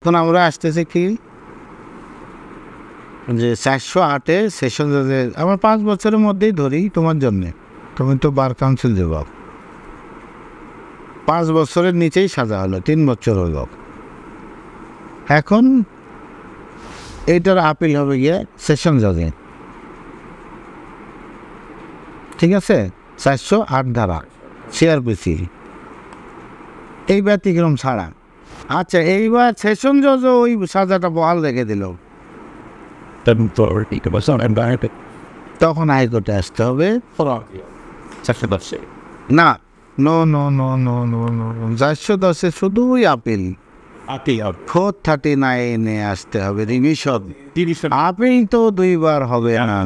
এখন আমরা আসতেছি কি যে 408-এ সেশন জজের আমার 5 বছরের মধ্যেই ধরি তোমার জন্যে, তুমি তো বার কাউন্সিল দেবো, 5 বছরের নিচেই সাজা হলো, 3 বছর হলো। এখন এইটার আপিল হবে গিয়ে সেশন জজে, ঠিক আছে? 408 ধারা সিআরপিসি, এই ব্যতিক্রম ছাড়া। আচ্ছা, এইবার সেশন জজও ওই সাজাটা বহাল রেখে দিল, তখন হাইকোর্টে আসতে হবে না। No no no no no no 410-এ শুধুই আপিল, 439-এ আসতে হবে রিভিশন। আপিল তো 2 বার হবে না,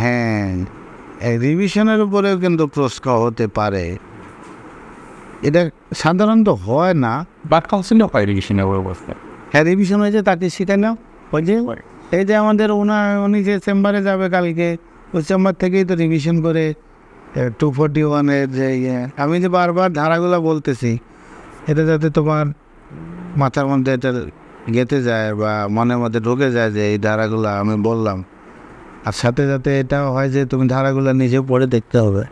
হ্যাঁ, রিভিশনের উপরেও কিন্তু প্রশ্ন হতে পারে, এটা সাধারণত হয় না। হ্যাঁ, রিভিশন হয়েছে তাকে শিখে নাও। ওই যে এই যে আমাদের উনি যে চেম্বারে যাবে কালকে, ওই চেম্বার থেকেই তো রিভিশন করে 241-এর যে আমি যে বারবার ধারাগুলো বলতেছি, এটা যাতে তোমার মাথার মধ্যে এটা গেঁথে যায় বা মনের মধ্যে ঢুকে যায় যে এই ধারাগুলো আমি বললাম, আর সাথে সাথে এটাও হয় যে তুমি ধারাগুলো নিজেও পড়ে দেখতে হবে।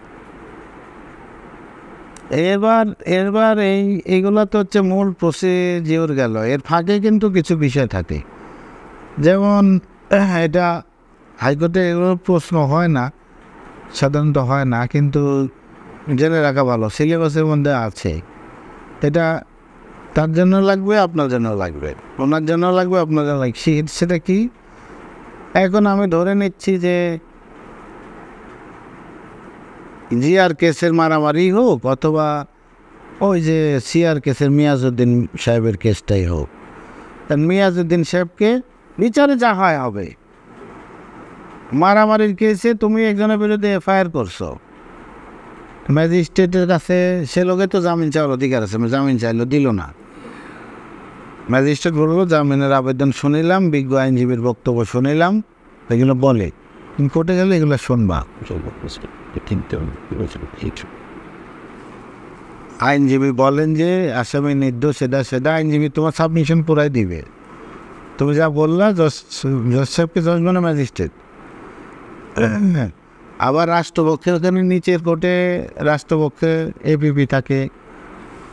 এবার এইগুলো তো হচ্ছে মূল প্রসিডিওর গেল। এর ফাঁকে কিন্তু কিছু বিষয় থাকে, যেমন এটা হাইকোর্টে এগুলো প্রশ্ন হয় না, সাধারণত হয় না, কিন্তু জেনে রাখা ভালো, সিলেবাসের মধ্যে আছে। এটা তার জন্য লাগবে, আপনার জন্য লাগবে, ওনার জন্য লাগবে, আপনার জন্য লাগবে। সেটা কি? এখন আমি ধরে নিচ্ছি যে জিআর কেসের মারামারি হোক, অথবা ওই যে সিআর কেসের মিয়াজউদ্দিন সাহেবের কেসটাই হোক, মিয়াজউদ্দিন সাহেবকে বিচারে যা হয় হবে। মারামারির কেসে তুমি একজনের বিরুদ্ধে এফআইআর করছো, ম্যাজিস্ট্রেটের কাছে সে লোকে তো জামিন চাওয়ার অধিকার আছে, জামিন চাইলো দিল না, ম্যাজিস্ট্রেট বলবো জামিনের আবেদন শুনিলাম, বিজ্ঞ আইনজীবীর বক্তব্য শুনিলাম, এগুলো বলে, তুমি কোর্টে গেলে এগুলো শুনবা। আইনজীবী বলেন যে আসামি নির্দোষ, সেটা আইনজীবী তোমার সাবমিশন পুরাই দিবে, তুমি যা বললা জজ সাহেবকে জজ মানে ম্যাজিস্ট্রেট। আবার রাষ্ট্রপক্ষে ওখানে নিচের কোর্টে রাষ্ট্রপক্ষে এপিপি থাকে,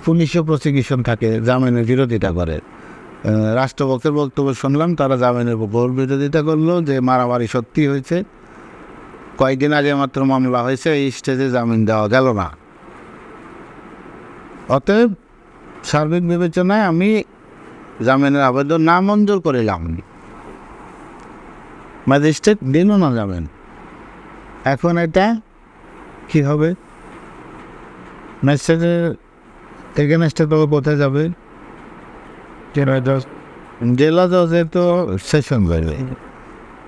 পুলিশও প্রসিকিউশন থাকে, জামিনের বিরোধিতা করে। রাষ্ট্রপক্ষের বক্তব্য শুনলাম, তারা জামিনের উপর বিরোধিতা করলো যে মারামারি সত্যি হয়েছে, কয়েকদিন আগে মাত্র মামলা হয়েছে, এই স্টেজে জামিন দেওয়া গেল না। অতএব সার্বিক বিবেচনায় আমি জামিনের আবেদন না মঞ্জুর করিলাম, ম্যাজিস্ট্রেট দিল না জামিন। এখন এটা কি হবে? ম্যাজিস্ট্রেটের এগেনস্টে তবে কোথায় যাবে? জেলা জজে তো সেশন জজে,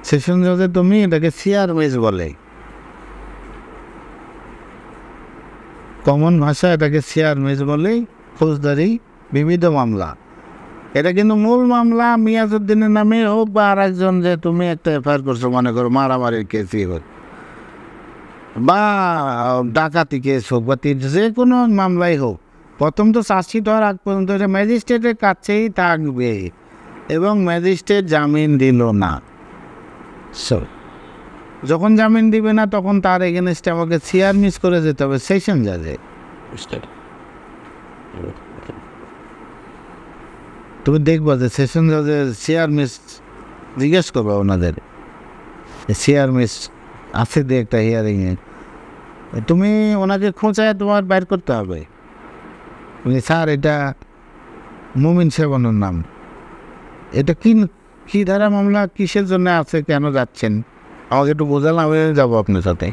সেশন জজে তুমি এটাকে সিআরমেস বলে, কমন ভাষা এটাকে সিআরমেস বলে, ফৌজদারি বিবিধ মামলা। এটা কিন্তু মূল মামলা মিয়াজউদ্দিনের নামে হোক বা আর একজন, যে তুমি একটা এফআইআর করছো মনে করো মারামারির কেসই হোক বা ডাকাতি কেস হোক বা যে কোনো মামলাই হোক, প্রথম তো চার্জশিট হওয়ার আগ পর্যন্ত এটা ম্যাজিস্ট্রেটের কাছেই থাকবে, এবং ম্যাজিস্ট্রেট জামিন দিল না, যখন জামিন দিবে না তখন তার এগেনস্টে আমাকে সিআরমিস করে যেতে হবে সেশন জাজে। তুমি দেখবো যে সেশন জাজের সিআরমিস জিজ্ঞেস করবে ওনাদের, সিআরমিস আছে দিয়ে একটা হিয়ারিংয়ে, তুমি ওনাকে খোঁচায় তোমার বাইর করতে হবে, স্যার এটা মুমিন সেবনের নাম, এটা কি ধারা মামলা, কিসের জন্য আছে, কেন যাচ্ছেন, আমাকে একটু বোঝালাম, আমি যাবো আপনার সাথে।